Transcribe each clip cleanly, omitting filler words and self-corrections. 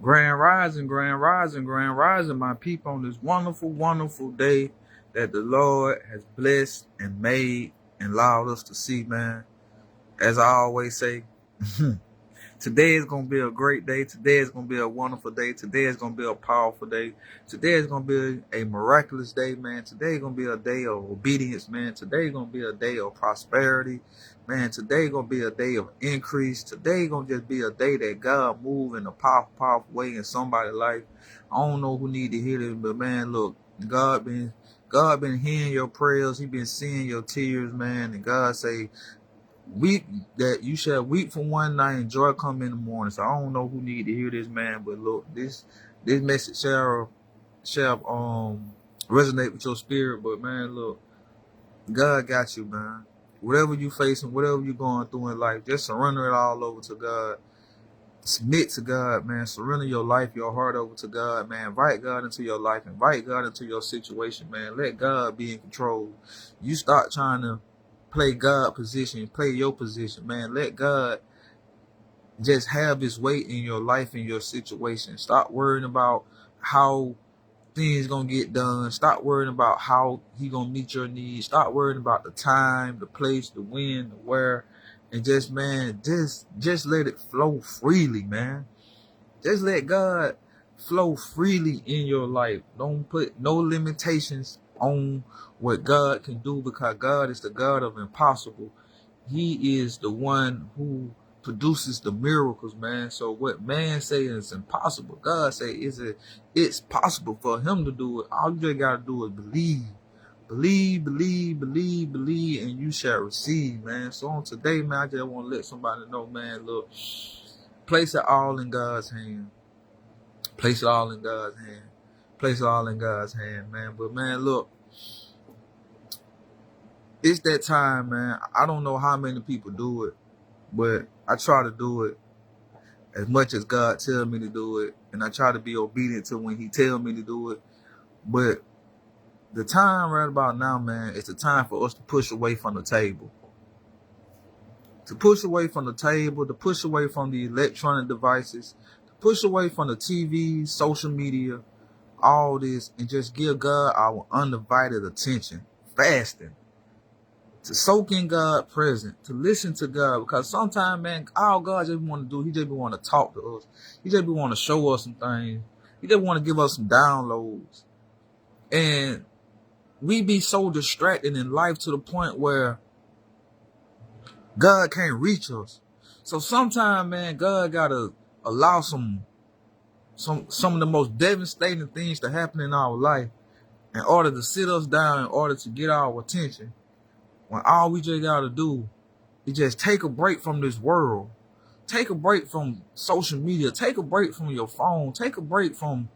Grand rising, grand rising, grand rising, my people, on this wonderful, wonderful day that the Lord has blessed and made and allowed us to see, man. As I always say, today is going to be a great day. Today is going to be a wonderful day. Today is going to be a powerful day. Today is going to be a miraculous day, man. Today is going to be a day of obedience, man. Today is going to be a day of prosperity, man. Today is going to be a day of increase. Today is going to just be a day that God move in a powerful, powerful way in somebody's life. I don't know who need to hear this, but man, look, God been hearing your prayers. He been seeing your tears, man. And God say, weep that you shall weep for one night and joy come in the morning. So I don't know who need to hear this, man, but look, this message shall resonate with your spirit. But man, look, God got you, man. Whatever you facing, whatever you going through in life, just surrender it all over to God. Submit to God, man. Surrender your life, your heart over to God, man. Invite God into your life. Invite God into your situation, man. Let God be in control. You start trying to play God position, play your position, man. Let God just have his way in your life, in your situation. Stop worrying about how things gonna get done. Stop worrying about how he gonna meet your needs. Stop worrying about the time, the place, the when, the where, and just, man, just let it flow freely, man. Just let God flow freely in your life. Don't put no limitations on what God can do, because God is the God of impossible. He is the one who produces the miracles, man. So what man say is impossible, God say it's possible for him to do it. All you just gotta do is believe. Believe, believe, believe, believe, and you shall receive, man. So on today, man, I just want to let somebody know, man, look, place it all in God's hand. Place it all in God's hand. Place it all in God's hand, man. But man, look, it's that time, man. I don't know how many people do it, but I try to do it as much as God tells me to do it, and I try to be obedient to when he tells me to do it. But the time right about now, man, it's the time for us to push away from the table. To push away from the table, to push away from the electronic devices, to push away from the TV, social media, all this, and just give God our undivided attention. Fasting. To soak in God's presence, to listen to God, because sometimes, man, all God just want to do, he just want to talk to us. He just want to show us some things. He just want to give us some downloads. And we be so distracted in life to the point where God can't reach us. So sometimes, man, God gotta allow some of the most devastating things to happen in our life in order to sit us down, in order to get our attention. When all we just gotta do is just take a break from this world. Take a break from social media. Take a break from your phone. Take a break from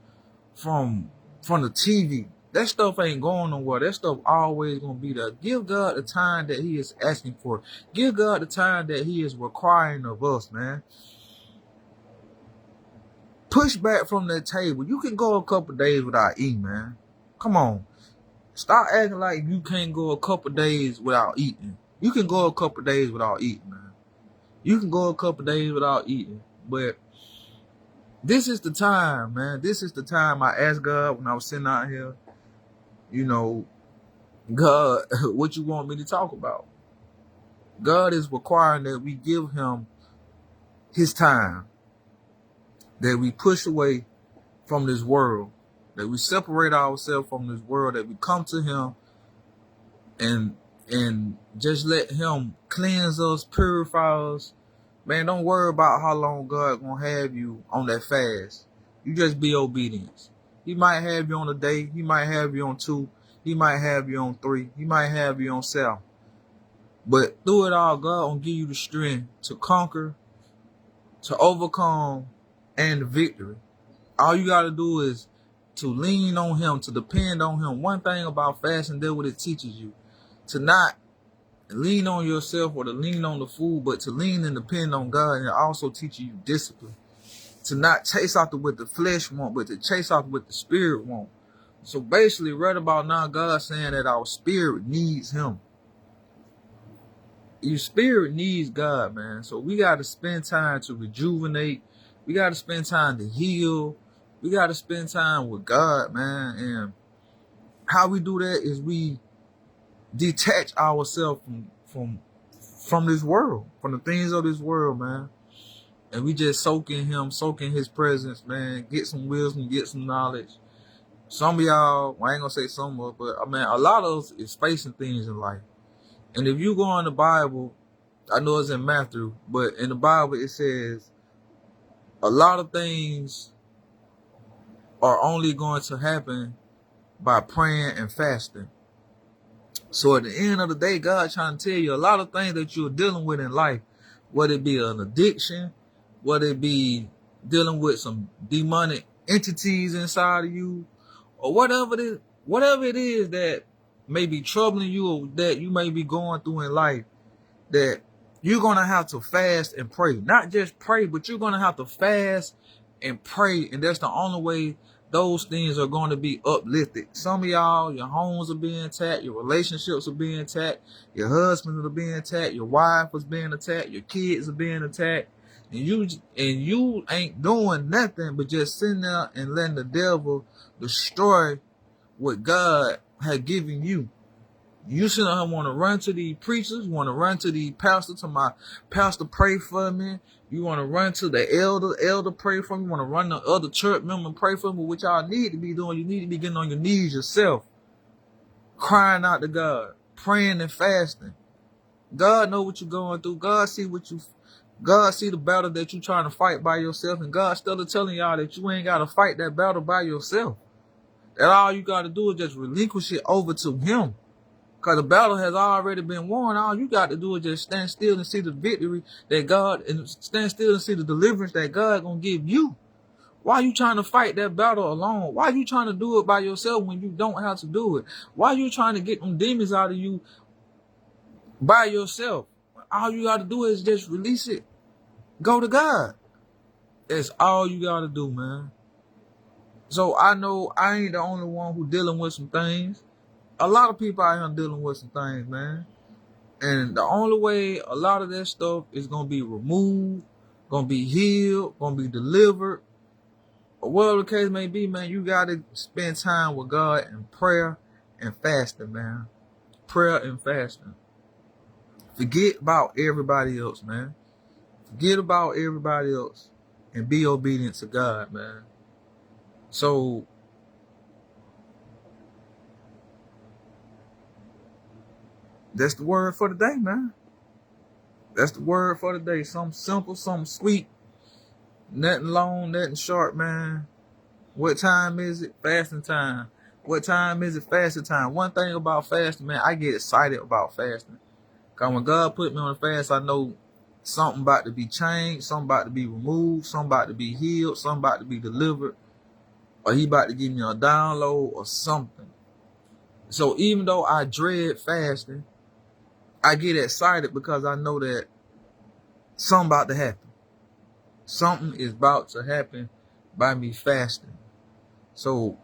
the TV. That stuff ain't going nowhere. That stuff always gonna be there. Give God the time that he is asking for. Give God the time that he is requiring of us, man. Push back from that table. You can go a couple days without eating, man. Come on. Stop acting like you can't go a couple days without eating. You can go a couple days without eating, man. You can go a couple days without eating. But this is the time, man. This is the time I asked God when I was sitting out here, you know, God, what you want me to talk about? God is requiring that we give him his time, that we push away from this world, that we separate ourselves from this world, that we come to him and just let him cleanse us, purify us. Man, don't worry about how long God gonna have you on that fast. You just be obedient. He might have you on a day. He might have you on 2. He might have you on 3. He might have you on 7. But through it all, God will give you the strength to conquer, to overcome, and the victory. All you got to do is to lean on him, to depend on him. One thing about fasting, that's what it teaches you. To not lean on yourself or to lean on the food, but to lean and depend on God. And it also teaches you discipline. To not chase after what the flesh want, but to chase after what the spirit want. So basically, right about now, God's saying that our spirit needs him. Your spirit needs God, man. So we got to spend time to rejuvenate. We got to spend time to heal. We got to spend time with God, man. And how we do that is we detach ourselves from this world, from the things of this world, man. And we just soak in him, soak in his presence, man. Get some wisdom, get some knowledge. Some of y'all, well, I ain't gonna say some of, but I mean, a lot of us is facing things in life. And if you go in the Bible, I know it's in Matthew, but in the Bible it says a lot of things are only going to happen by praying and fasting. So at the end of the day, God trying to tell you a lot of things that you're dealing with in life, whether it be an addiction, whether it be dealing with some demonic entities inside of you, or whatever it is that may be troubling you or that you may be going through in life, that you're going to have to fast and pray. Not just pray, but you're going to have to fast and pray. And that's the only way those things are going to be uplifted. Some of y'all, your homes are being attacked, your relationships are being attacked, your husband are being attacked, your wife is being attacked, your kids are being attacked. And you ain't doing nothing but just sitting there and letting the devil destroy what God had given you. You should want to run to the preachers, want to run to the pastor, to my pastor, pray for me. You want to run to the elder, pray for me. You want to run to other church member, pray for me. What y'all need to be doing, you need to be getting on your knees yourself, crying out to God, praying and fasting. God know what you're going through. God see the battle that you're trying to fight by yourself, and God's still telling y'all that you ain't got to fight that battle by yourself. That all you got to do is just relinquish it over to him. Because the battle has already been won. All you got to do is just stand still and see the victory that God, and stand still and see the deliverance that God gonna give you. Why are you trying to fight that battle alone? Why are you trying to do it by yourself when you don't have to do it? Why are you trying to get them demons out of you by yourself? All you got to do is just release it. Go to God. That's all you got to do, man. So I know I ain't the only one who dealing with some things. A lot of people out here dealing with some things, man. And the only way a lot of that stuff is going to be removed, going to be healed, going to be delivered, or whatever the case may be, man, you got to spend time with God in prayer and fasting, man. Prayer and fasting. Forget about everybody else, man. Forget about everybody else and be obedient to God, man. So, that's the word for the day, man. That's the word for the day. Something simple, something sweet. Nothing long, nothing short, man. What time is it? Fasting time. What time is it? Fasting time. One thing about fasting, man, I get excited about fasting. Because when God put me on a fast, I know something about to be changed, something about to be removed, something about to be healed, something about to be delivered, or he about to give me a download or something. So even though I dread fasting, I get excited because I know that something about to happen. Something is about to happen by me fasting. So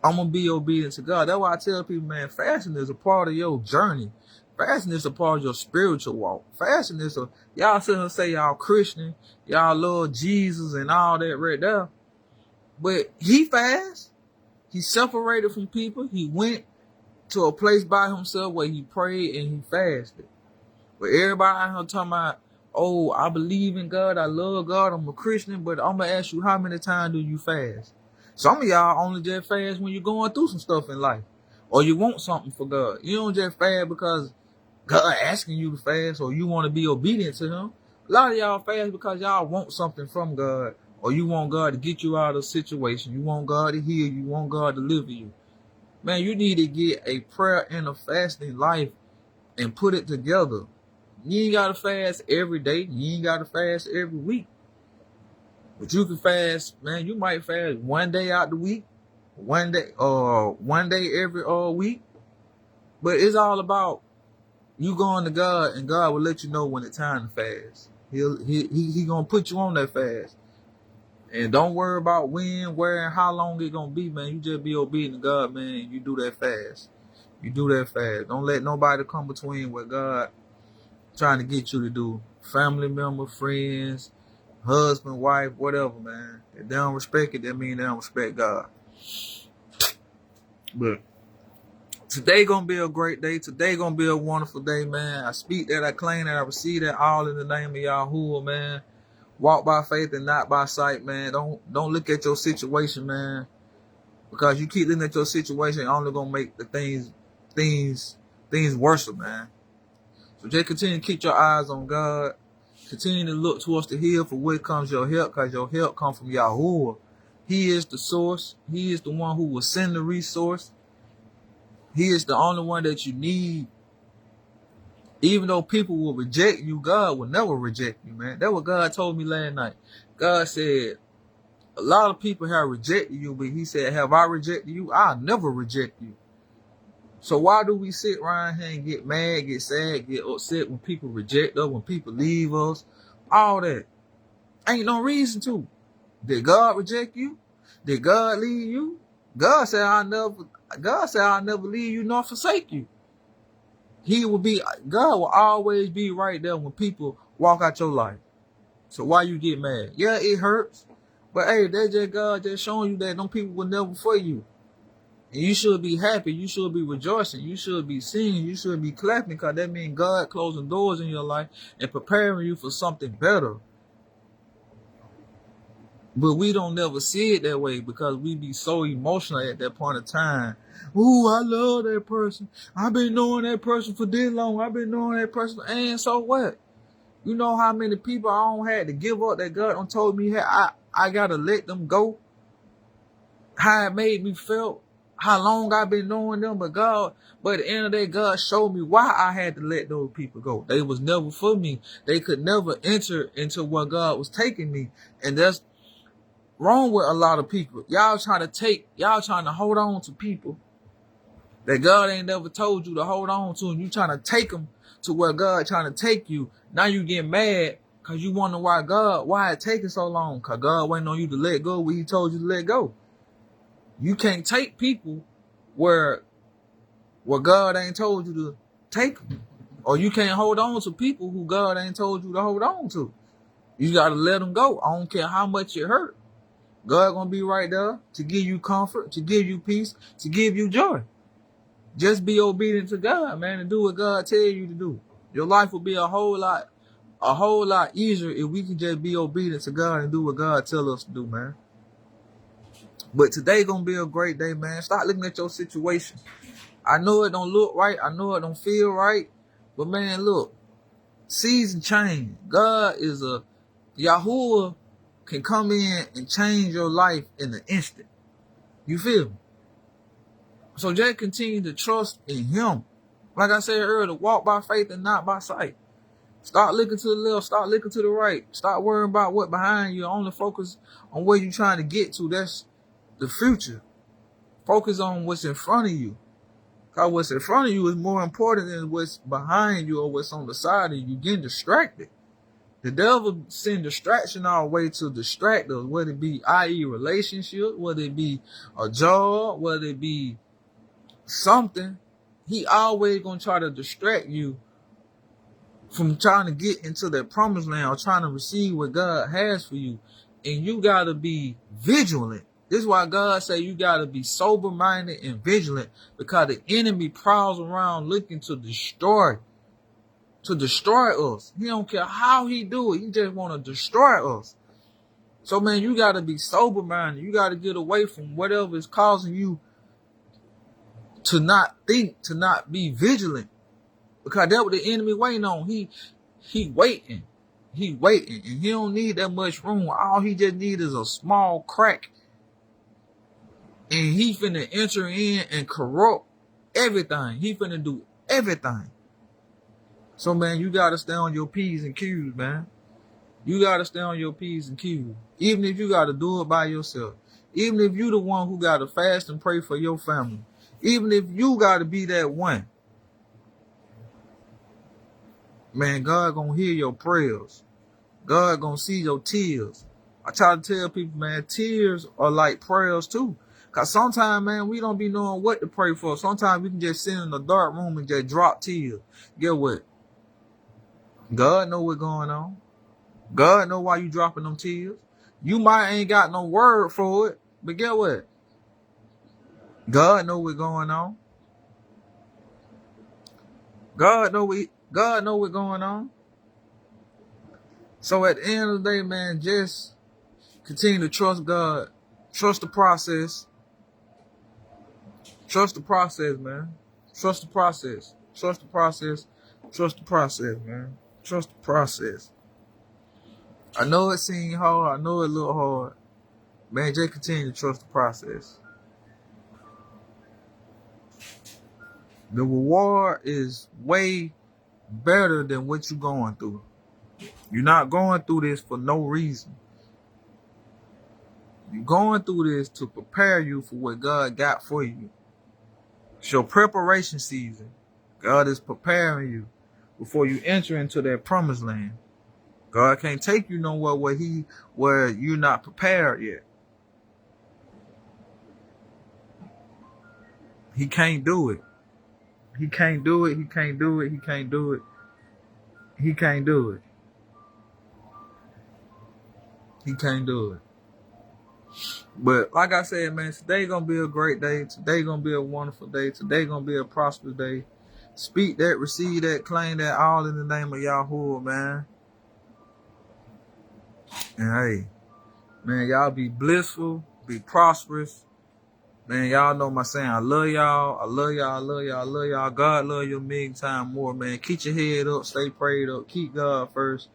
I'm going to be obedient to God. That's why I tell people, man, fasting is a part of your journey. Fasting is a part of your spiritual walk. Fasting is y'all sit here and say y'all Christian, y'all love Jesus and all that right there. But he fast. He separated from people. He went to a place by himself where he prayed and he fasted. But everybody out here talking about, oh, I believe in God, I love God, I'm a Christian, but I'm going to ask you, how many times do you fast? Some of y'all only just fast when you're going through some stuff in life, or you want something for God. You don't just fast because God asking you to fast, or you want to be obedient to him. A lot of y'all fast because y'all want something from God, or you want God to get you out of a situation. You want God to heal you. You want God to deliver you. Man, you need to get a prayer and a fasting life and put it together. You ain't got to fast every day. You ain't got to fast every week. But you can fast, man. You might fast one day out the week, one day every week. But it's all about you going to God, and God will let you know when it's time to fast. He gonna put you on that fast. And don't worry about when, where, and how long it's gonna be, man. You just be obedient to God, man. You do that fast. You do that fast. Don't let nobody come between what God trying to get you to do. Family member, friends, husband, wife, whatever, man. If they don't respect it, that means they don't respect God. But today gonna be a great day. Today gonna be a wonderful day, man. I speak that, I claim that, I receive that all in the name of Yahuwah, man. Walk by faith and not by sight, man. Don't look at your situation, man. Because you keep looking at your situation, only gonna make the things worse, man. So just continue to keep your eyes on God. Continue to look towards the hill for where comes your help, because your help comes from Yahuwah. He is the source. He is the one who will send the resource. He is the only one that you need. Even though people will reject you, God will never reject you, man. That's what God told me last night. God said, a lot of people have rejected you, but he said, have I rejected you? I'll never reject you. So why do we sit around here and get mad, get sad, get upset when people reject us, when people leave us? All that. Ain't no reason to. Did God reject you? Did God leave you? God said I'll never leave you nor forsake you. God will always be right there when people walk out your life. So why you get mad? Yeah, it hurts. But hey, that's just God just showing you that them people were never for you. And you should be happy. You should be rejoicing. You should be singing. You should be clapping, because that means God closing doors in your life and preparing you for something better. But we don't never see it that way, because we be so emotional at that point of time. Ooh, I love that person. I've been knowing that person for this long. I've been knowing that person. And so what? You know how many people I don't had to give up that God done told me I gotta let them go? How it made me feel? How long I've been knowing them? But at the end of the day, God showed me why I had to let those people go. They was never for me. They could never enter into where God was taking me. And that's wrong with a lot of people. Y'all trying to hold on to people that God ain't never told you to hold on to, and you trying to take them to where God trying to take you. Now you get mad because you wonder why it taking so long, because God waiting on you to let go when he told you to let go. You can't take people where God ain't told you to take them. Or you can't hold on to people who God ain't told you to hold on to. You got to let them go. I don't care how much it hurt. God gonna be right there to give you comfort, to give you peace, to give you joy. Just be obedient to God, man, and do what God tell you to do. Your life will be a whole lot easier if we can just be obedient to God and do what God tell us to do, man. But today gonna be a great day, man. Start looking at your situation. I know it don't look right. I know it don't feel right. But man, look, season change. God is Yahuwah can come in and change your life in an instant. You feel me? So just continue to trust in him. Like I said earlier, walk by faith and not by sight. Start looking to the left, start looking to the right. Start worrying about what behind you. Only focus on where you're trying to get to. That's the future. Focus on what's in front of you. Because what's in front of you is more important than what's behind you or what's on the side of you. You're getting distracted. The devil send distraction our way to distract us, whether it be, i.e., relationship, whether it be a job, whether it be something. He always gonna try to distract you from trying to get into that promised land or trying to receive what God has for you. And you gotta be vigilant. This is why God say you gotta be sober-minded and vigilant, because the enemy prowls around looking to destroy us. He don't care how he do it. He just want to destroy us. So, man, you got to be sober-minded. You got to get away from whatever is causing you to not think, to not be vigilant. Because that's what the enemy waiting on. He waiting. He waiting. And he don't need that much room. All he just need is a small crack. And he finna enter in and corrupt everything. He finna do everything. So, man, you got to stay on your P's and Q's, man. You got to stay on your P's and Q's. Even if you got to do it by yourself. Even if you the one who got to fast and pray for your family. Even if you got to be that one. Man, God going to hear your prayers. God going to see your tears. I try to tell people, man, tears are like prayers too. Because sometimes, man, we don't be knowing what to pray for. Sometimes we can just sit in a dark room and just drop tears. Get what? God know what's going on. God know why you dropping them tears. You might ain't got no word for it, but get what? God know what's going on. God know what's going on. So at the end of the day, man, just continue to trust God. Trust the process. Trust the process, man. Trust the process. Trust the process. Trust the process, man. Trust the process. I know it seems hard. I know it look hard. Man, just continue to trust the process. The reward is way better than what you're going through. You're not going through this for no reason. You're going through this to prepare you for what God got for you. It's your preparation season. God is preparing you before you enter into that promised land. God can't take you nowhere where you're not prepared yet. He can't do it. He can't do it. He can't do it. He can't do it. He can't do it. He can't do it. But like I said, man, today gonna be a great day. Today gonna be a wonderful day. Today gonna be a prosperous day. Speak that, receive that, claim that, all in the name of Yahuwah, man. And hey, man, y'all be blissful, be prosperous. Man, y'all know my saying. I love y'all. I love y'all. I love y'all. I love y'all. God love you a million times more, man. Keep your head up. Stay prayed up. Keep God first.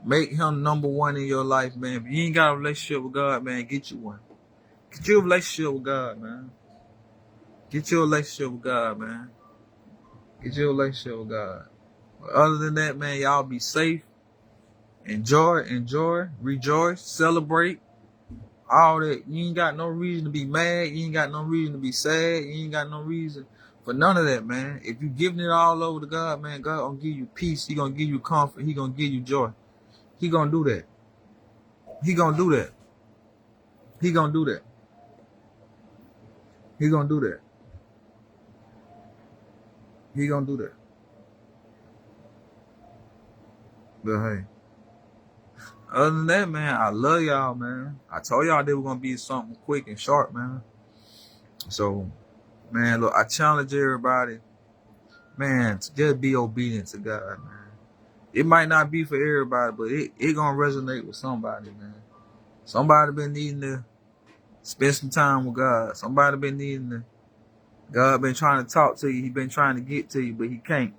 Make him number one in your life, man. If you ain't got a relationship with God, man, get you one. Get your relationship with God, man. Get your relationship with God, man. Get your relationship with God. But other than that, man, y'all be safe. Enjoy, rejoice, celebrate. All that. You ain't got no reason to be mad. You ain't got no reason to be sad. You ain't got no reason for none of that, man. If you giving it all over to God, man, God gonna give you peace. He gonna give you comfort. He gonna give you joy. He gonna do that. He gonna do that. He gonna do that. He gonna do that. He gonna do that. But hey, other than that, man, I love y'all, man. I told y'all they were gonna be something quick and sharp, man. So, man, look, I challenge everybody, man, to just be obedient to God, man. It might not be for everybody, but it gonna resonate with somebody, man. Somebody been needing to spend some time with God. Somebody been needing to, God been trying to talk to you. He been trying to get to you, but he can't.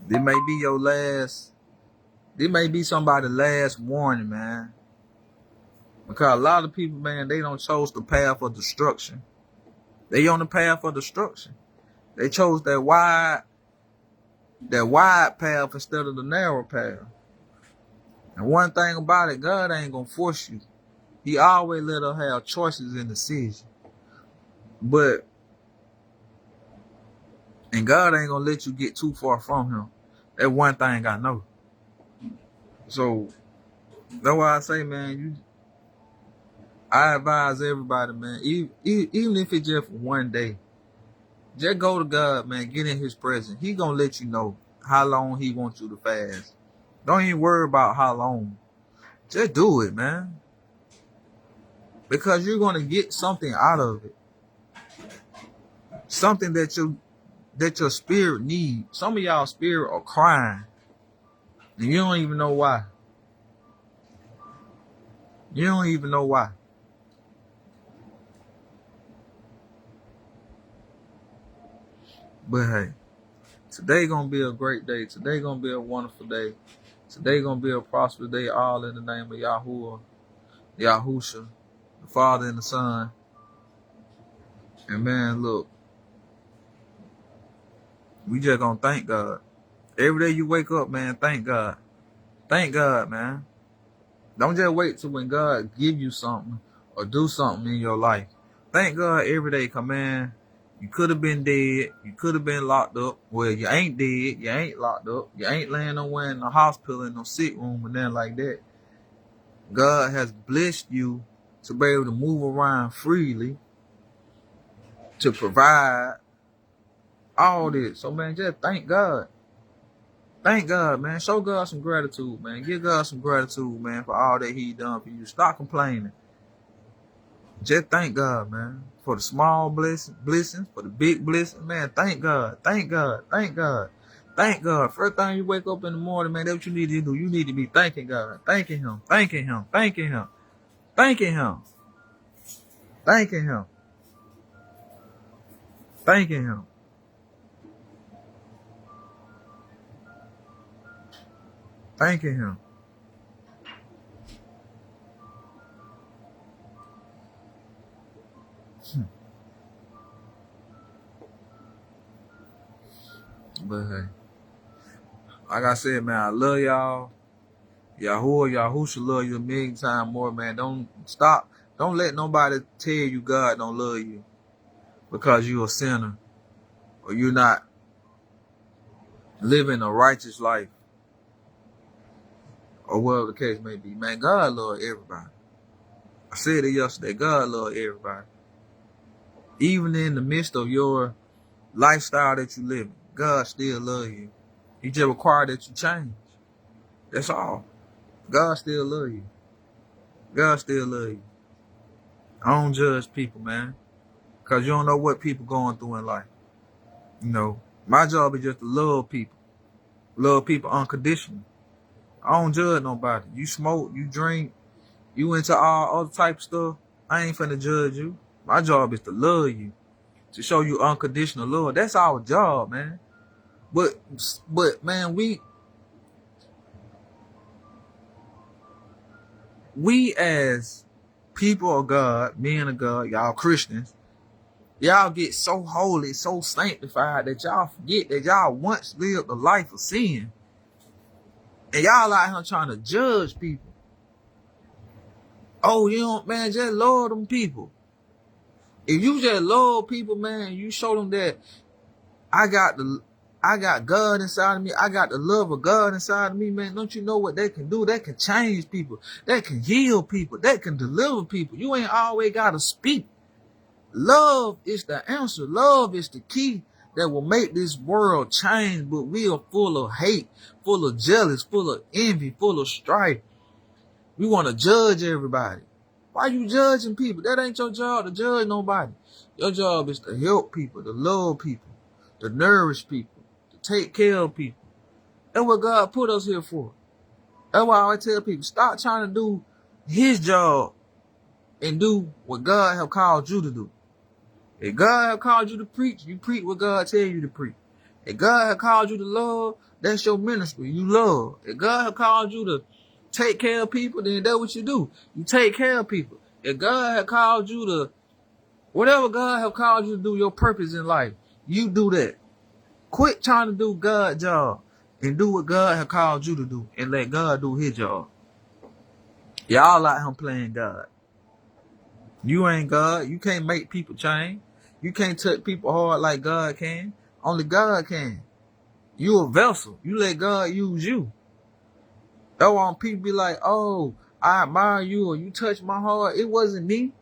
This may be your last, this may be somebody's last warning, man. Because a lot of people, man, they don't chose the path of destruction. They on the path of destruction. They chose that wide path instead of the narrow path. And one thing about it, God ain't gonna force you. He always let us have choices in the decision. And God ain't gonna let you get too far from him. That's one thing I know. So that's why I say, man, I advise everybody, man, even if it's just for one day, just go to God, man, get in his presence. He gonna let you know how long he wants you to fast. Don't even worry about how long. Just do it, man. Because you're gonna get something out of it. Something that your spirit needs. Some of y'all spirit are crying. And you don't even know why. You don't even know why. But hey, today gonna be a great day. Today gonna be a wonderful day. Today gonna be a prosperous day, all in the name of Yahuwah, Yahusha, the Father and the Son. And man, look, we just gonna thank God. Every day you wake up, man, thank God. Thank God, man. Don't just wait till when God give you something or do something in your life. Thank God every day, cause man, you could have been dead. You could have been locked up. Well, you ain't dead. You ain't locked up. You ain't laying nowhere in the hospital in no sick room and nothing like that. God has blessed you to be able to move around freely, to provide all this. So man, just thank God. Thank God, man. Show God some gratitude, man. Give God some gratitude, man, for all that he done for you. Stop complaining. Just thank God, man. For the small blessings, for the big blessings, man. Thank God. Thank God. Thank God. Thank God. First time you wake up in the morning, man, that's what you need to do. You need to be thanking God. Thanking him. Thanking him. Thanking him. Thanking him. Thanking him. Thanking him. Thanking him. But hey, like I said, man, I love y'all. Yahuwah should love you a million times more, man. Don't stop. Don't let nobody tell you God don't love you because you're a sinner or you're not living a righteous life or whatever the case may be. Man, God love everybody. I said it yesterday. God love everybody. Even in the midst of your lifestyle that you live in, God still love you. He just require that you change. That's all. God still love you. God still love you. I don't judge people, man, because you don't know what people going through in life. You know, my job is just to love people. Love people unconditionally. I don't judge nobody. You smoke, you drink, you into all other type of stuff. I ain't finna judge you. My job is to love you, to show you unconditional love. That's our job, man. But man, we as people of God, men of God, y'all Christians, y'all get so holy, so sanctified that y'all forget that y'all once lived a life of sin. And y'all out here trying to judge people. Oh, you don't, man, just love them people. If you just love people, man, you show them that I got God inside of me. I got the love of God inside of me, man. Don't you know what they can do? They can change people. They can heal people. They can deliver people. You ain't always got to speak. Love is the answer. Love is the key that will make this world change. But we are full of hate, full of jealous, full of envy, full of strife. We want to judge everybody. Why you judging people? That ain't your job to judge nobody. Your job is to help people, to love people, to nourish people, to take care of people. That's what God put us here for. That's why I always tell people, stop trying to do his job and do what God have called you to do. If God have called you to preach, you preach what God tell you to preach. If God have called you to love, that's your ministry. You love. If God have called you to take care of people, then that's what you do. You take care of people. If God have called you to, whatever God have called you to do, your purpose in life, you do that. Quit trying to do God's job and do what God have called you to do and let God do his job. Y'all out here playing God. You ain't God. You can't make people change. You can't touch people hard like God can. Only God can. You a vessel. You let God use you. That's why people be like, oh, I admire you or you touch my heart. It wasn't me.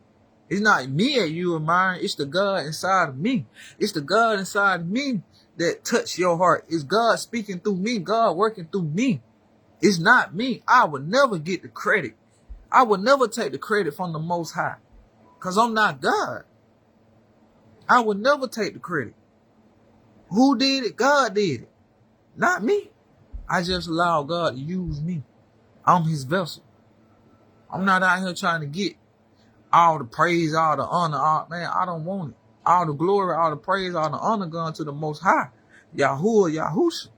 It's not me that you admire. It's the God inside of me. It's the God inside of me that touched your heart. It's God speaking through me. God working through me. It's not me. I would never get the credit. I would never take the credit from the Most High. Because I'm not God. I would never take the credit. Who did it? God did it. Not me. I just allow God to use me. I'm his vessel. I'm not out here trying to get all the praise, all the honor. Man, I don't want it. All the glory, all the praise, all the honor going to the Most High. Yahusha.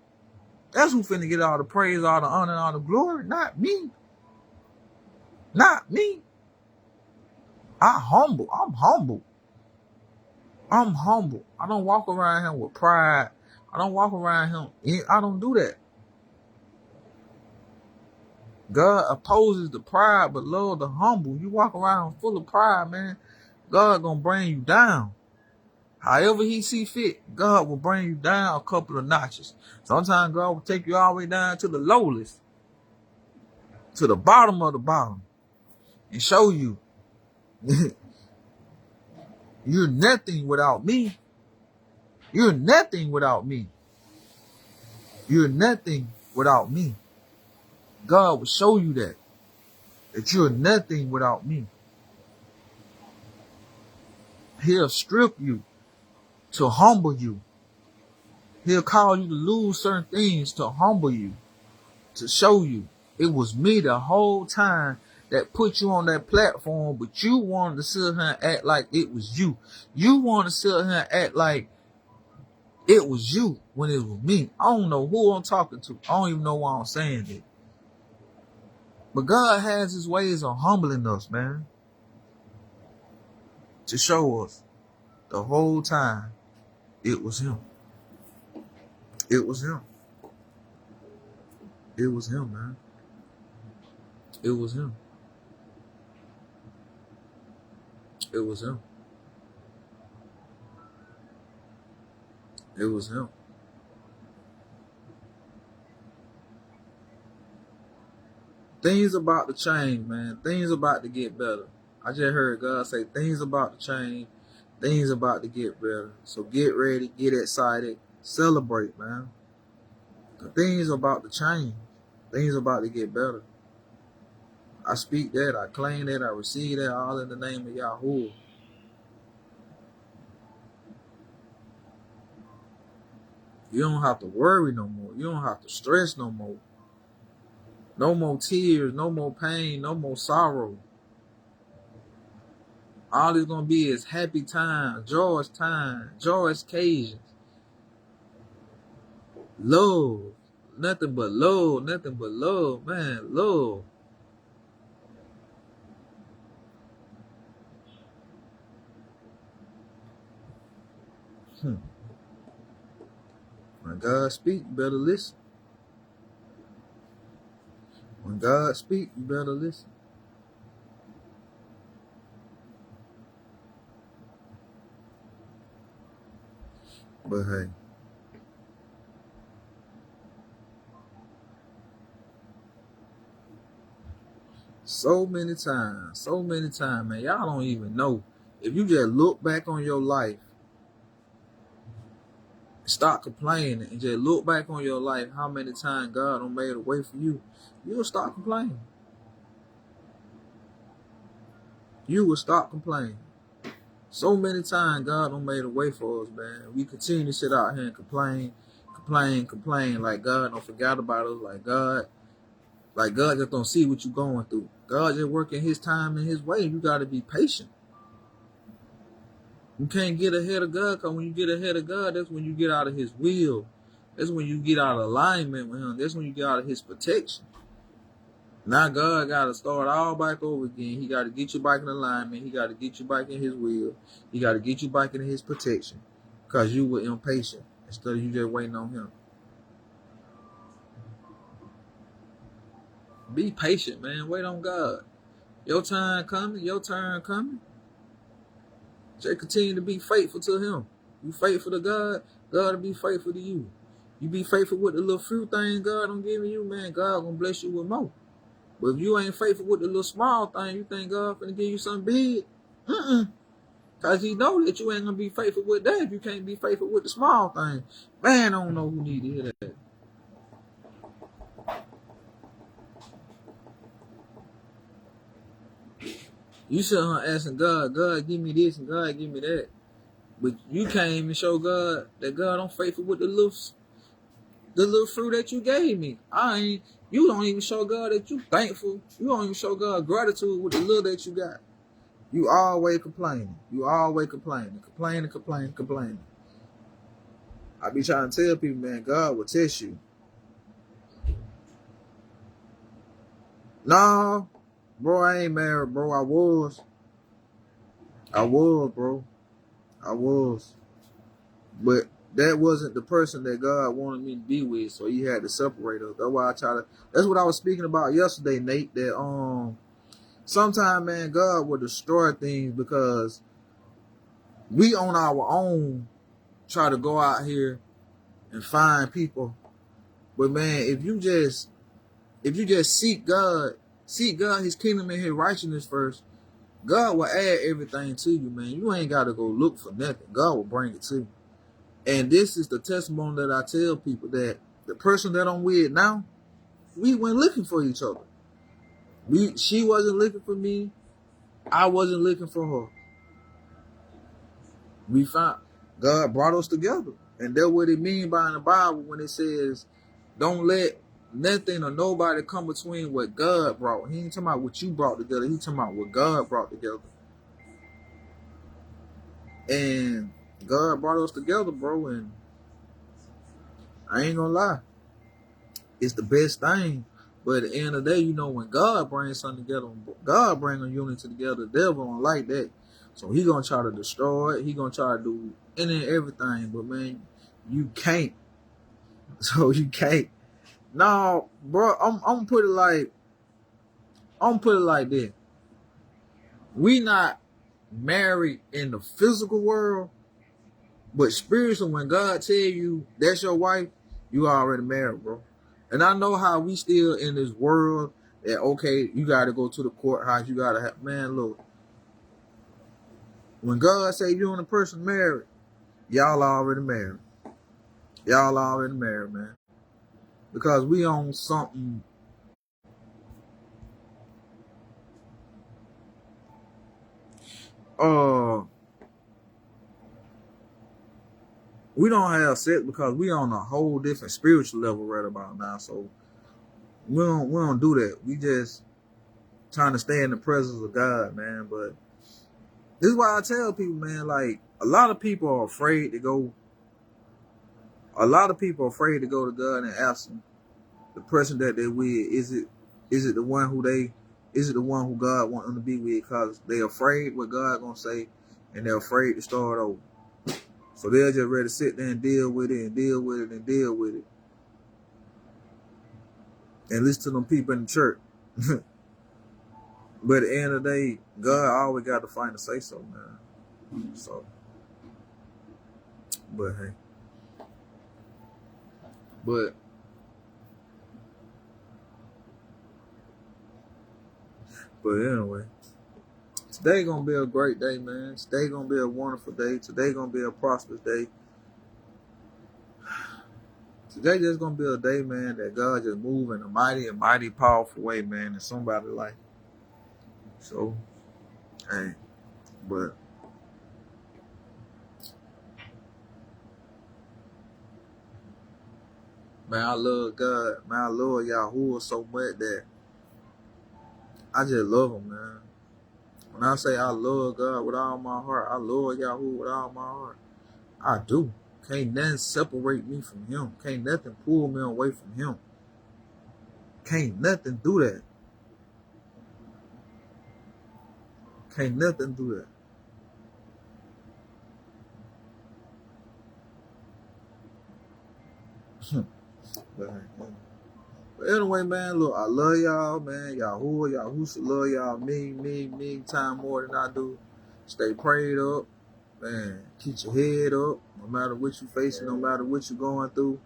That's who finna get all the praise, all the honor, all the glory. Not me. Not me. I'm humble. I'm humble. I don't walk around here with pride. I don't walk around him. I don't do that. God opposes the pride, but love the humble. You walk around full of pride, man. God gonna bring you down. However he see fit, God will bring you down a couple of notches. Sometimes God will take you all the way down to the lowest, to the bottom of the bottom, and show you you're nothing without me. You're nothing without me. You're nothing without me. God will show you that you're nothing without me. He'll strip you to humble you. He'll call you to lose certain things to humble you, to show you it was me the whole time that put you on that platform, but you wanted to sit here and act like it was you. You want to sit here and act like it was you when it was me. I don't know who I'm talking to. I don't even know why I'm saying it. But God has his ways of humbling us, man, to show us the whole time it was him. It was him. It was him, man. It was him. It was him. It was him. Things about to change, man. Things about to get better. I just heard God say things about to change. Things about to get better. So get ready, get excited, celebrate, man. Things about to change. Things about to get better. I speak that, I claim that, I receive that, all in the name of Yahuwah. You don't have to worry no more. You don't have to stress no more. No more tears, no more pain, no more sorrow. All it's going to be is happy time, joyous occasions. Love. Nothing but love, man, love. When God speak, you better listen. When God speak, you better listen. But hey, so many times, man, y'all don't even know. If you just look back on your life, stop complaining, and just look back on your life, how many times God done made a way for you, you'll stop complaining. You will stop complaining. So many times God done made a way for us, man. We continue to sit out here and complain, like God don't forget about us, like God just don't see what you're going through. God just working his time and his way. You got to be patient. You can't get ahead of God, because when you get ahead of God, that's when you get out of his will. That's when you get out of alignment with him. That's when you get out of his protection. Now God got to start all back over again. He got to get you back in alignment. He got to get you back in his will. He got to get you back in his protection, because you were impatient instead of you just waiting on him. Be patient, man. Wait on God. Your time coming. Your turn coming. Just continue to be faithful to him. You faithful to God, God will be faithful to you. You be faithful with the little few things God done giving you, man, God gonna bless you with more. But if you ain't faithful with the little small thing, you think God finna give you something big? Because he know that you ain't gonna be faithful with that if you can't be faithful with the small thing. Man, I don't know who need to hear that. You sitting here asking God, God give me this and God give me that. But you can't even show God that God don't faithful with the little fruit that you gave me. You don't even show God that you thankful. You don't even show God gratitude with the little that you got. You always complaining. Complaining. I be trying to tell people, man, God will test you. Nah, bro, I ain't married, bro. I was, bro. I was. But that wasn't the person that God wanted me to be with, so he had to separate us. That's what I was speaking about yesterday, Nate, that sometimes, man, God will destroy things because we on our own try to go out here and find people. But man, if you just seek God, his kingdom and his righteousness first, God will add everything to you, man. You ain't got to go look for nothing. God will bring it to you. And this is the testimony that I tell people, that The person that I'm with now, we went looking for each other. She wasn't looking for me. I wasn't looking for her. We found God brought us together. And that's what it means by in the Bible when it says, don't let nothing or nobody come between what God brought. He ain't talking about what you brought together. He talking about what God brought together. And God brought us together, bro. And I ain't gonna lie, it's the best thing. But at the end of the day, you know, when God brings something together, God brings a unity together, the devil don't like that. So he gonna try to destroy it. He gonna try to do any and everything. But man, you can't. So you can't. No, bro, I'm gonna put it like this. We not married in the physical world, but spiritual, when God tell you that's your wife, you already married, bro. And I know how we still in this world that, okay, you got to go to the courthouse. You got to have, man, look. When God say you and a person married, y'all already married. Y'all already married, man. Because we on something. We don't have sex because we on a whole different spiritual level right about now. So we don't do that. We just trying to stay in the presence of God, man. But this is why I tell people, man, like a lot of people are afraid to go. A lot of people are afraid to go to God and ask him, the person that they with, is it the one who God want them to be with? Because they afraid what God gonna say, and they're afraid to start over. So they're just ready to sit there and deal with it and deal with it and deal with it. And listen to them people in the church. But at the end of the day, God always got to find a say so, man. So, but hey. But anyway, today gonna be a great day, man. Today gonna be a wonderful day. Today gonna be a prosperous day. Today just gonna be a day, man, that God just move in a mighty and mighty powerful way, man, in somebody's life. So, hey, but man, I love God. Man, I love Yahuwah so much that I just love him, man. When I say I love God with all my heart, I love Yahuwah with all my heart. I do. Can't nothing separate me from him. Can't nothing pull me away from him. Can't nothing do that. Can't nothing do that. But anyway, man, look, I love y'all, man. Yahuwah should love y'all me time more than I do. Stay prayed up, man. Keep your head up, no matter what you're facing, no matter what you're going through.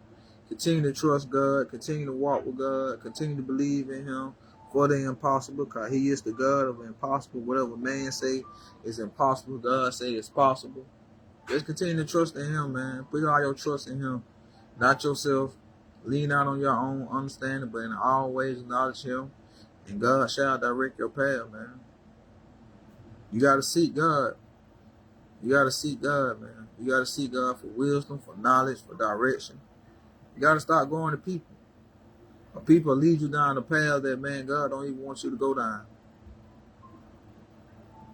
Continue to trust God. Continue to walk with God. Continue to believe in him for the impossible, because he is the God of the impossible. Whatever man say is impossible, God say it's possible. Just continue to trust in him, man. Put all your trust in him, not yourself. Lean out on your own understanding, but in all ways acknowledge him, and God shall direct your path, man. You got to seek God. You got to seek God, man. You got to seek God for wisdom, for knowledge, for direction. You got to start going to people. Or people lead you down the path that, man, God don't even want you to go down.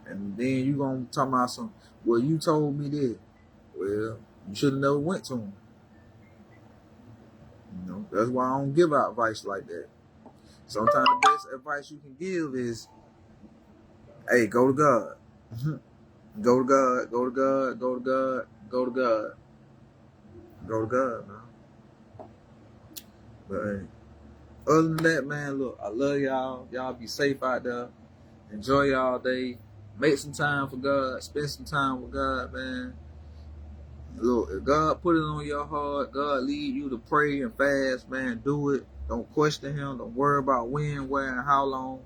And then you going to talk about some, well, you told me this. Well, you should have never went to him. You know, that's why I don't give out advice like that. Sometimes the best advice you can give is, hey, go to God. Go to God, go to God, go to God, go to God. Go to God, man. But hey, other than that, man, look, I love y'all. Y'all be safe out there. Enjoy y'all day. Make some time for God. Spend some time with God, man. Look, if God put it on your heart, God lead you to pray and fast, man, do it. Don't question him. Don't worry about when, where, and how long.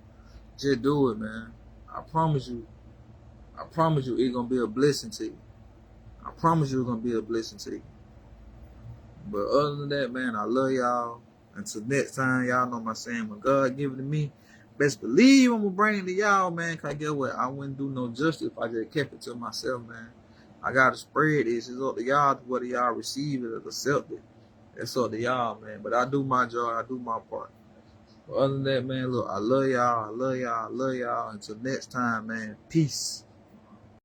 Just do it, man. I promise you it's going to be a blessing to you. I promise you it's going to be a blessing to you. But other than that, man, I love y'all. Until next time, y'all know my saying, when God give it to me, best believe I'm gonna bring it to y'all, man. Cause get what? I wouldn't do no justice if I just kept it to myself, man. I gotta spread this. It's up to y'all whether y'all receive it or accept it. It's up to y'all, man. But I do my job, I do my part. But other than that, man, look, I love y'all, I love y'all, I love y'all. Until next time, man. Peace.